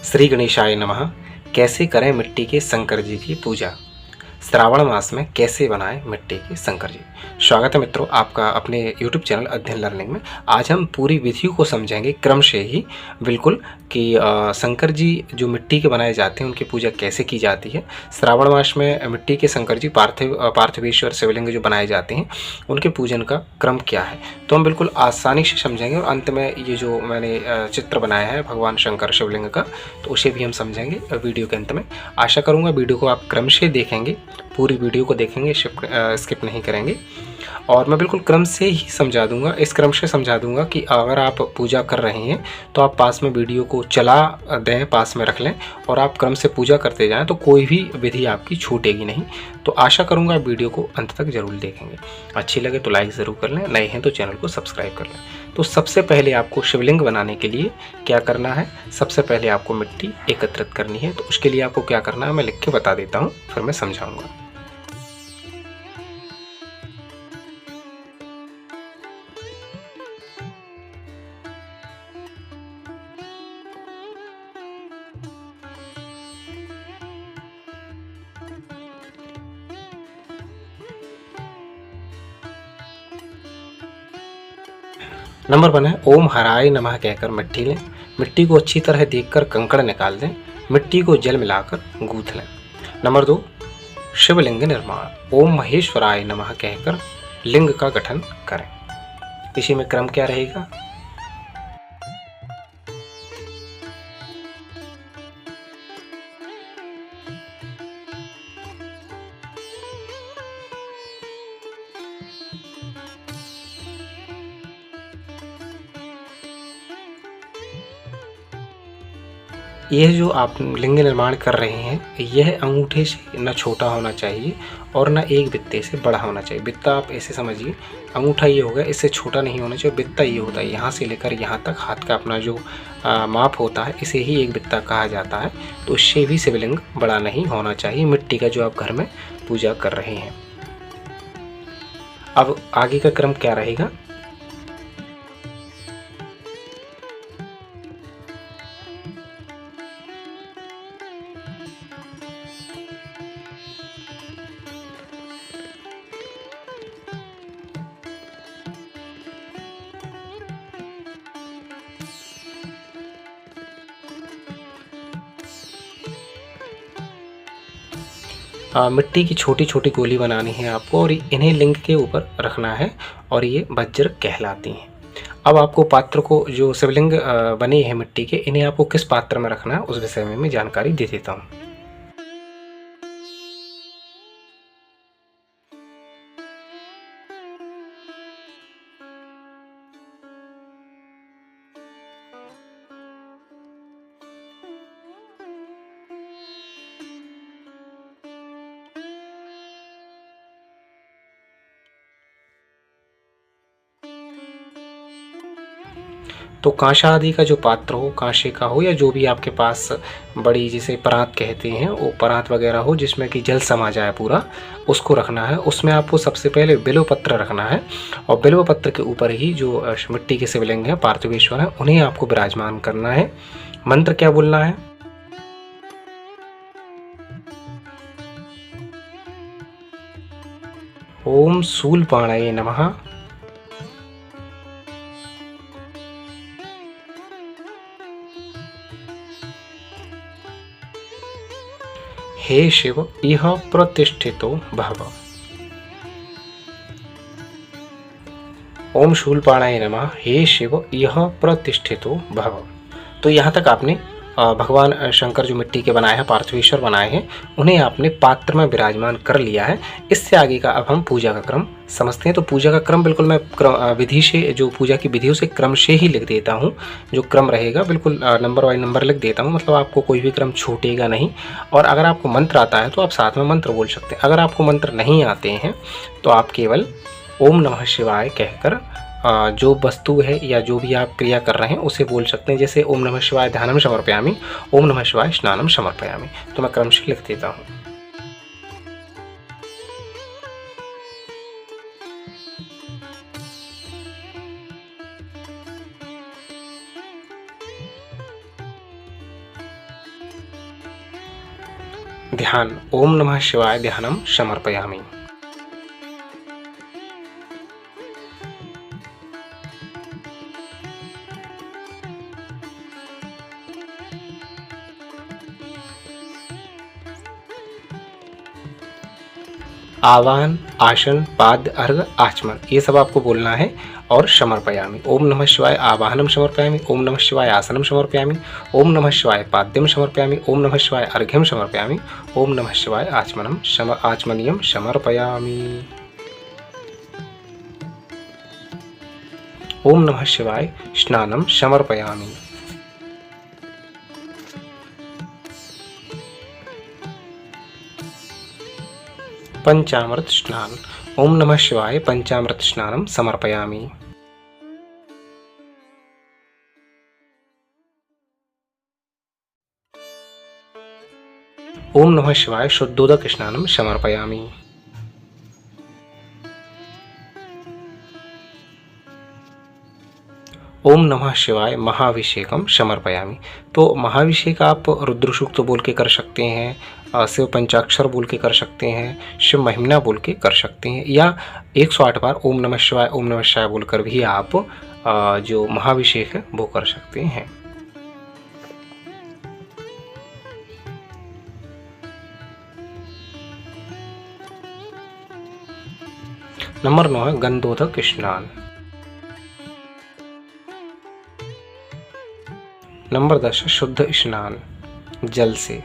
श्री गणेशाय नमः। कैसे करें मिट्टी के शंकर जी की पूजा? श्रावण मास में कैसे बनाएं मिट्टी के शंकर जी? स्वागत है मित्रों आपका अपने YouTube चैनल अध्ययन लर्निंग में। आज हम पूरी विधि को समझेंगे क्रम से ही, बिल्कुल, कि शंकर जी जो मिट्टी के बनाए जाते हैं उनकी पूजा कैसे की जाती है। श्रावण मास में मिट्टी के शंकर जी पार्थिवेश्वर शिवलिंग जो बनाए जाते हैं उनके पूजन का क्रम क्या है, तो हम बिल्कुल आसानी से समझेंगे। और अंत में ये जो मैंने चित्र बनाया है भगवान शंकर शिवलिंग का, तो उसे भी हम समझेंगे वीडियो के अंत में। आशा करूँगा वीडियो को आप क्रम से देखेंगे, पूरी वीडियो को देखेंगे, स्किप नहीं करेंगे। और मैं बिल्कुल क्रम से ही समझा दूंगा, इस क्रम से समझा दूंगा कि अगर आप पूजा कर रहे हैं तो आप पास में वीडियो को चला दें, पास में रख लें और आप क्रम से पूजा करते जाएं, तो कोई भी विधि आपकी छूटेगी नहीं। तो आशा करूंगा वीडियो को अंत तक जरूर देखेंगे। अच्छी लगे तो लाइक ज़रूर कर लें, नए हैं तो चैनल को सब्सक्राइब कर लें। तो सबसे पहले आपको शिवलिंग बनाने के लिए क्या करना है? सबसे पहले आपको मिट्टी एकत्रित करनी है। तो उसके लिए आपको क्या करना है मैं लिख के बता देता हूँ, फिर मैं समझाऊँगा। नंबर 1 है ओम हराय नमः कहकर मिट्टी लें। मिट्टी को अच्छी तरह देखकर कंकड़ निकाल दें। मिट्टी को जल मिलाकर गूंथ लें। नंबर 2 शिवलिंग निर्माण। ओम महेश्वराय नमः कहकर लिंग का गठन करें। इसी में क्रम क्या रहेगा? यह जो आप लिंग निर्माण कर रहे हैं, यह अंगूठे से न छोटा होना चाहिए और न एक बित्ते से बड़ा होना चाहिए। बित्ता आप ऐसे समझिए, अंगूठा ये होगा, इससे छोटा नहीं होना चाहिए। बित्ता ये होता है, यहाँ से लेकर यहाँ तक हाथ का अपना जो माप होता है, इसे ही एक बित्ता कहा जाता है। तो इससे भी शिवलिंग बड़ा नहीं होना चाहिए मिट्टी का जो आप घर में पूजा कर रहे हैं। अब आगे का क्रम क्या रहेगा? मिट्टी की छोटी छोटी गोली बनानी है आपको और इन्हें लिंग के ऊपर रखना है और ये वज्र कहलाती हैं। अब आपको पात्र को, जो शिवलिंग बने हैं मिट्टी के, इन्हें आपको किस पात्र में रखना है उस विषय में मैं जानकारी दे देता हूँ। तो कांसा आदि का जो पात्र हो, कांसे का हो या जो भी आपके पास बड़ी, जिसे परात कहते हैं, वो परात वगैरह हो जिसमें कि जल समा जाए पूरा, उसको रखना है। उसमें आपको सबसे पहले बिल्व पत्र रखना है और बिल्व पत्र के ऊपर ही जो मिट्टी के शिवलिंग हैं, पार्थिवेश्वर हैं, उन्हें आपको विराजमान करना है। मंत्र क्या बोलना है? ओम शूलपाणये नमः। हे शिव इह प्रतिष्ठितो भव। ओम शूलपाणाय नमः। हे शिव इह प्रतिष्ठितो भव। तो यहाँ तक आपने भगवान शंकर जो मिट्टी के बनाए हैं, पार्थिवेश्वर बनाए हैं, उन्हें आपने पात्र में विराजमान कर लिया है। इससे आगे का अब हम पूजा का क्रम समझते हैं। तो पूजा का क्रम बिल्कुल मैं विधि से, जो पूजा की विधियों से क्रम से ही लिख देता हूँ। जो क्रम रहेगा बिल्कुल नंबर वाइज नंबर लिख देता हूँ, मतलब आपको कोई भी क्रम छूटेगा नहीं। और अगर आपको मंत्र आता है तो आप साथ में मंत्र बोल सकते हैं। अगर आपको मंत्र नहीं आते हैं तो आप केवल ओम नमः शिवाय कहकर जो वस्तु है या जो भी आप क्रिया कर रहे हैं उसे बोल सकते हैं। जैसे ओम नमः शिवाय ध्यानम समर्पयामि, ओम नमः शिवाय स्नानम समर्पयामि। तो मैं क्रम से लिख देता हूँ। ध्यान। ओम नमः शिवाय ध्यानम समर्पयामि। आवाहन, आसन, पाद्य, अर्घ, आचमन, ये सब आपको बोलना है। और समर्पयामि, ओम नमः शिवाय आवाहनम समर्पयामि, ओम नमः शिवाय आसनम समर्पयामि, ओम नमः शिवाय पाद्यम समर्पयामि, ओम नमः शिवाय अर्घ्यम समर्पयामि, ओम नमः शिवाय आचमनीयम समर्पयामि। ओम नमः शिवाय स्नानम समर्पयामि। पंचामृत स्नान। ओम नमः शिवाय पंचामृत स्नानम समर्पयामि। ओम नमः शिवाय शुद्धोदक स्नानम समर्पयामि। ओम नमः शिवाय महाभिषेकम समर्पयामि। तो महाभिषेक आप रुद्र सूक्त बोल के कर सकते हैं, शिव पंचाक्षर बोल के कर सकते हैं, शिव महिमना बोल के कर सकते हैं, या 108 बार ओम नमः शिवाय बोलकर भी आप जो महाभिषेक है वो कर सकते हैं। नंबर 9 है गंधोदक स्नान। नंबर 10 है शुद्ध स्नान जल से।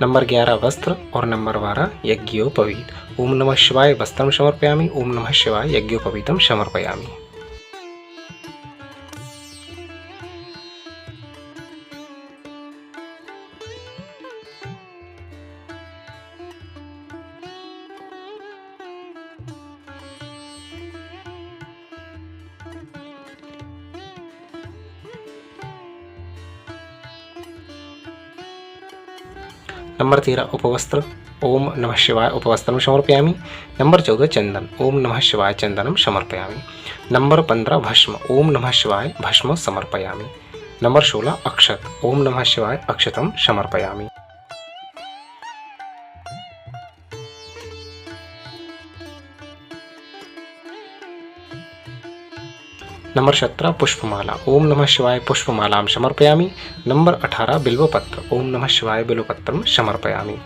नंबर 11 वस्त्र और नंबर 12 यज्ञोपवीत। ओम नमः शिवाय वस्त्रम समर्पयामि, ओम नमः शिवाय यज्ञोपवीतम समर्पयामि। नंबर 13 उपवस्त्र। ओम नमः शिवाय उपवस्त्रम समर्पयामि। नंबर 14 चंदन। ओम नमः शिवाय चंदनम समर्पयामि। नंबर 15 भस्म। ओम नमः शिवाय भस्म समर्पयामि। नंबर 16 अक्षत। ओम नमः शिवाय अक्षतम समर्पयामि। नंबर 17 पुष्पमाला। ओम नमः शिवाय पुष्पमालाम समर्पयामि। नंबर 18 बिल्वपत्र। ओम नमः शिवाय बिल्वपत्रम समर्पयामि।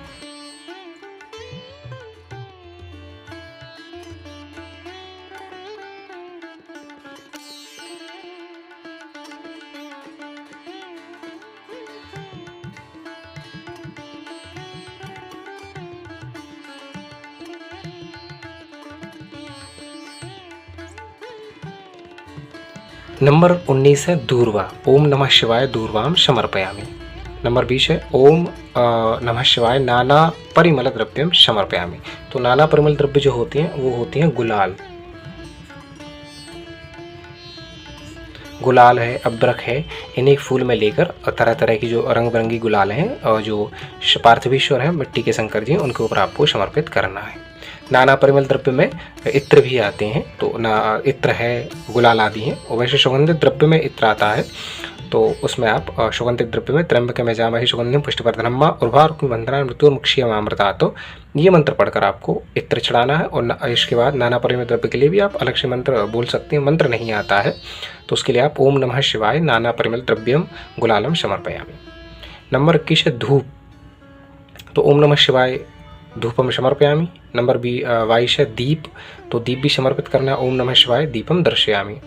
नंबर 19 है दूर्वा। ओम नमः शिवाय दूर्वाम समर्पयामि। नंबर 20 है ओम नमः शिवाय नाना परिमल द्रव्यम समर्पयामि। तो नाना परिमल द्रव्य जो होते हैं वो होते हैं गुलाल, गुलाल है, अब्रक है, इन्हें एक फूल में लेकर तरह तरह की जो रंग बिरंगी गुलाल हैं और जो पार्थिवेश्वर हैं मिट्टी के शंकर जी उनके ऊपर आपको समर्पित करना है। नाना परिमल द्रव्य में इत्र भी आते हैं, तो ना इत्र है, गुलाल आदि हैं, और वैसे सुगंधित द्रव्य में इत्र आता है, तो उसमें आप सुगंधित द्रव्य में त्र्यंबक में जामहि सुगंधिम पुष्टिवर्धनम उर्वारुकमिबंधनान् मृत्युर्मुक्षीयमामृता, तो ये मंत्र पढ़कर आपको इत्र चढ़ाना है। और इसके बाद नाना परिमल द्रव्य के लिए भी आप अलग से मंत्र बोल सकते हैं। मंत्र नहीं आता है तो उसके लिए आप ओम नमः शिवाय नाना परिमल द्रव्यम गुलालम समर्पयामि। नंबर 21 है धूप। तो ओम नमः शिवाय धूपम समर्पयामि। नंबर 22 है दीप। तो दीप भी समर्पित करना है। ओम नमः शिवाय दीपम दर्शयामि।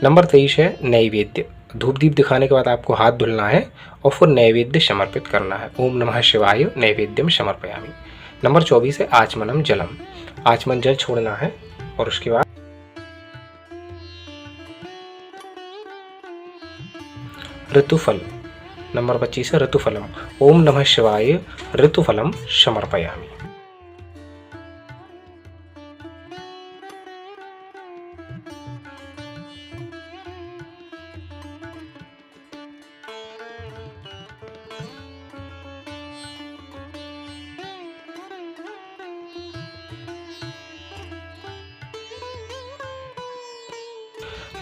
नंबर 23 है नैवेद्य। धूप दीप दिखाने के बाद आपको हाथ धुलना है और फिर नैवेद्य समर्पित करना है। ओम नमः शिवाय नैवेद्यम समर्पयामि। नंबर 24 है आचमनम जलम। आचमन जल छोड़ना है। और उसके बाद ऋतुफल। नंबर 25 है ऋतुफलम। ओम नमः शिवाय ऋतुफलम समर्पयामि।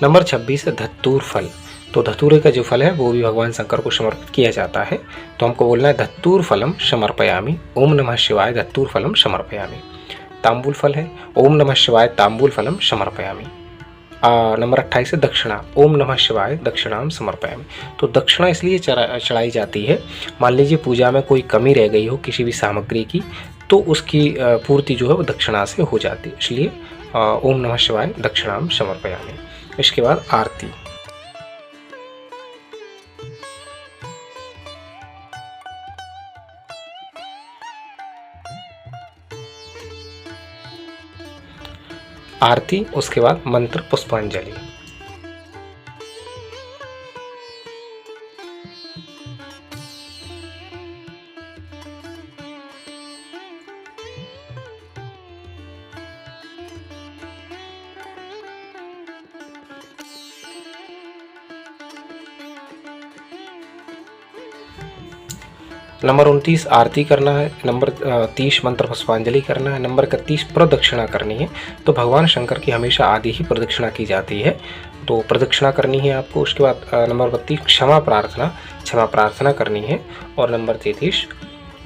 नंबर 26 है धतूर फल। तो धतूरे का जो फल है वो भी भगवान शंकर को समर्पित किया जाता है। तो हमको बोलना है धतूर फलम समर्पयामि, ओम नमः शिवाय धतूर फलम समर्पयामि। तांबूल फल है, ओम नमः शिवाय तांबूल फलम समर्पयामि। नंबर 28 है दक्षिणा, ओम नमः शिवाय दक्षिणाम समर्पयामि। तो दक्षिणा इसलिए चढ़ाई जाती है, मान लीजिए पूजा में कोई कमी रह गई हो किसी भी सामग्री की, तो उसकी पूर्ति जो है वो दक्षिणा से हो जाती है, इसलिए ओम नमः शिवाय दक्षिणाम समर्पयामि। इसके बाद आरती। आरती, उसके बाद मंत्र पुष्पांजलि। नंबर 29 आरती करना है। नंबर 30 मंत्र पुष्पांजलि करना है। नंबर 31 प्रदक्षिणा करनी है। तो भगवान शंकर की हमेशा आदि ही प्रदक्षिणा की जाती है, तो प्रदक्षिणा करनी है आपको। उसके बाद नंबर 32 क्षमा प्रार्थना करनी है। और नंबर 33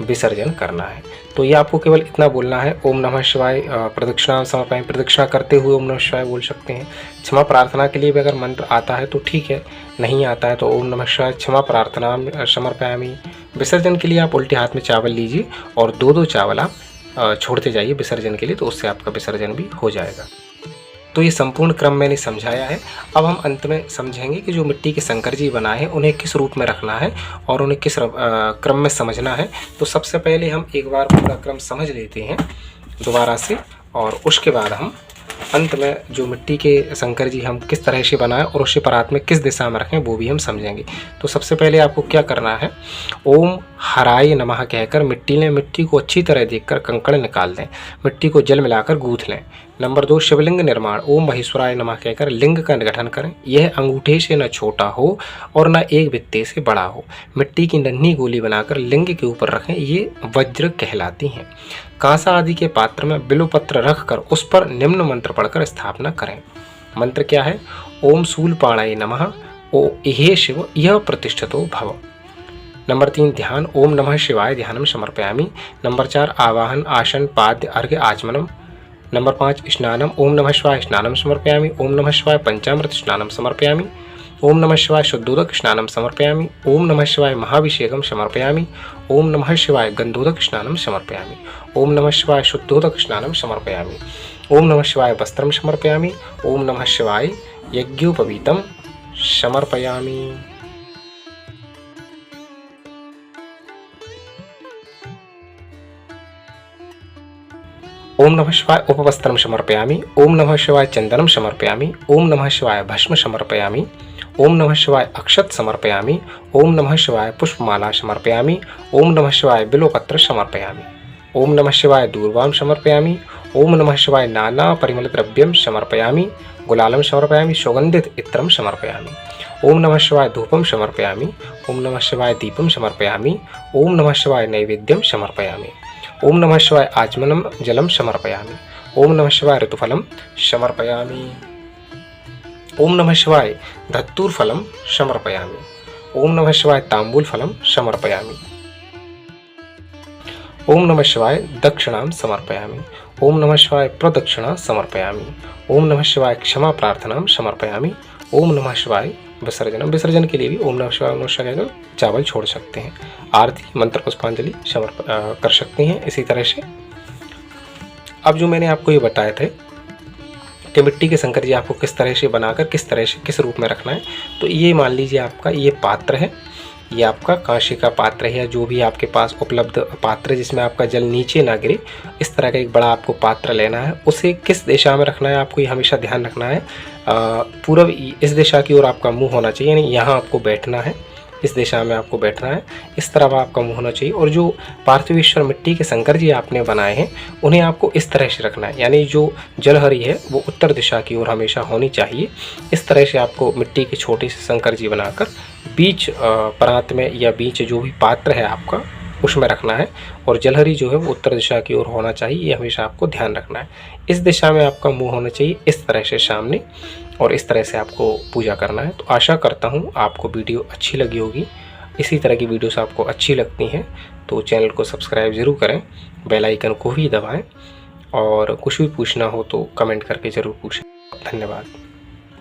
विसर्जन करना है। तो ये आपको केवल इतना बोलना है, ओम नमः शिवाय प्रदक्षिणा समर्पयामि। प्रदक्षिणा करते हुए ओम नमः शिवाय बोल सकते हैं। क्षमा प्रार्थना के लिए भी अगर मंत्र आता है तो ठीक है, नहीं आता है तो ओम नमः शिवाय क्षमा प्रार्थना समर्पयामि। विसर्जन के लिए आप उल्टे हाथ में चावल लीजिए और दो चावल आप छोड़ते जाइए विसर्जन के लिए, तो उससे आपका विसर्जन भी हो जाएगा। तो ये संपूर्ण क्रम मैंने समझाया है। अब हम अंत में समझेंगे कि जो मिट्टी के शंकर जी बनाए हैं उन्हें किस रूप में रखना है और उन्हें किस क्रम में समझना है। तो सबसे पहले हम एक बार पूरा क्रम समझ लेते हैं दोबारा से, और उसके बाद हम अंत में जो मिट्टी के शंकर जी हम किस तरह से बनाएं और उससे परात में किस दिशा में रखें वो भी हम समझेंगे। तो सबसे पहले आपको क्या करना है, ओम हराय नमः कहकर मिट्टी को अच्छी तरह देखकर कंकड़ निकाल दें, मिट्टी को जल मिलाकर गूंथ लें। नंबर 2 शिवलिंग निर्माण, ओम महेश्वराय नमः कहकर लिंग का गठन करें। यह अंगूठे से न छोटा हो और न एक बित्ते से बड़ा हो। मिट्टी की नन्ही गोली बनाकर लिंग के ऊपर रखें, ये वज्र कहलाती हैं। कांसा आदि के पात्र में बिल्वपत्र रखकर उस पर निम्न मंत्र पढ़कर स्थापना करें। मंत्र क्या है, ओम शूलपाणाय नमः, ओ हे शिव यह प्रतिष्ठितो भव। नंबर 3 ध्यान, ओम नमः शिवाय ध्यानम समर्पयामि। नंबर 4 आवाहन, आसन, पाद्य, अर्घ्य, आचमनम। नंबर 5 स्नानम, ओम नमः शिवाय स्नानम समर्पयामि। ओम नमः शिवाय पंचामृत स्नानम समर्पयामि। ओम नमः शिवाय शुद्धोदक स्नानम समर्पयामि। ओम नमः शिवाय महाभिषेकम समर्पयामि। ओम नमः शिवाय गंधोदक स्नानम समर्पयामि। ओम नमः शिवाय शुद्धोदक स्नानम समर्पयामि। ओम नमः शिवाय वस्त्रम समर्पयामि। ओम नमः शिवाय यज्ञोपवीतम समर्पयामि। ओम नमः शिवाय उपवस्त्रम समर्पयामि। ओम नमः शिवाय चंदनम समर्पयामि। ओम नमः शिवाय भस्म समर्पयामि। ओम नमः शिवाय अक्षत समर्पयामि। ओम नमः शिवाय पुष्पमाला समर्पयामि। ओम नमः शिवाय बिल्वपत्र समर्पयामि। ओम नमः शिवाय दूर्वां समर्पयामि। ओम नमः शिवाय नाना परिमल द्रव्यम समर्पयामि। गुलालम समर्पयामि। सुगंधित इत्रम समर्पयामि। ओम नमः शिवाय धूपम समर्पयामि। ओम नमः शिवाय दीपम समर्पयामि। ओम नमः शिवाय नैवेद्यम समर्पयामि। ओम नमः शिवाय आचमनम जलम समर्पयामि। ओम नमः शिवाय ऋतुफलम समर्पयामि। ओम नमः शिवाय धतूर फलम समर्पयामि। ओम नमः शिवाय तांबूल फलम समर्पयामि। ओम नमः शिवाय दक्षिणाम समर्पयामि। ओम नमः शिवाय प्रदक्षिणा समर्पयामि। ओम नमः शिवाय क्षमा प्रार्थनाम समर्पयामि। ओम नमः शिवाय विसर्जनम, विसर्जन के लिए भी ओम नमः शिवाय चावल छोड़ सकते हैं। आरती मंत्र पुष्पांजलि कर सकते हैं इसी तरह से। अब जो मैंने आपको ये बताए थे कि मिट्टी के शंकर जी आपको किस तरह से बनाकर किस तरह से किस रूप में रखना है, तो ये मान लीजिए आपका ये पात्र है, ये आपका कांसे का पात्र है या जो भी आपके पास उपलब्ध पात्र है जिसमें आपका जल नीचे ना गिरे, इस तरह का एक बड़ा आपको पात्र लेना है। उसे किस दिशा में रखना है आपको ये हमेशा ध्यान रखना है। पूर्व इस दिशा की ओर आपका मुंह होना चाहिए, यानी यहाँ आपको बैठना है, इस दिशा में आपको बैठना है, इस तरफ आपका मुंह होना चाहिए। और जो पार्थिवेश्वर मिट्टी के शंकर जी आपने बनाए हैं उन्हें आपको इस तरह से रखना है, यानी जो जलहरी है वो उत्तर दिशा की ओर हमेशा होनी चाहिए। इस तरह से आपको मिट्टी के छोटे से शंकर जी बनाकर बीच परात में या बीच जो भी पात्र है आपका उसमें रखना है, और जलहरी जो है वो उत्तर दिशा की ओर होना चाहिए, ये हमेशा आपको ध्यान रखना है। इस दिशा में आपका मुंह होना चाहिए, इस तरह से सामने, और इस तरह से आपको पूजा करना है। तो आशा करता हूँ आपको वीडियो अच्छी लगी होगी। इसी तरह की वीडियोस आपको अच्छी लगती हैं तो चैनल को सब्सक्राइब ज़रूर करें, बेल आइकन को भी दबाएं और कुछ भी पूछना हो तो कमेंट करके ज़रूर पूछें। धन्यवाद।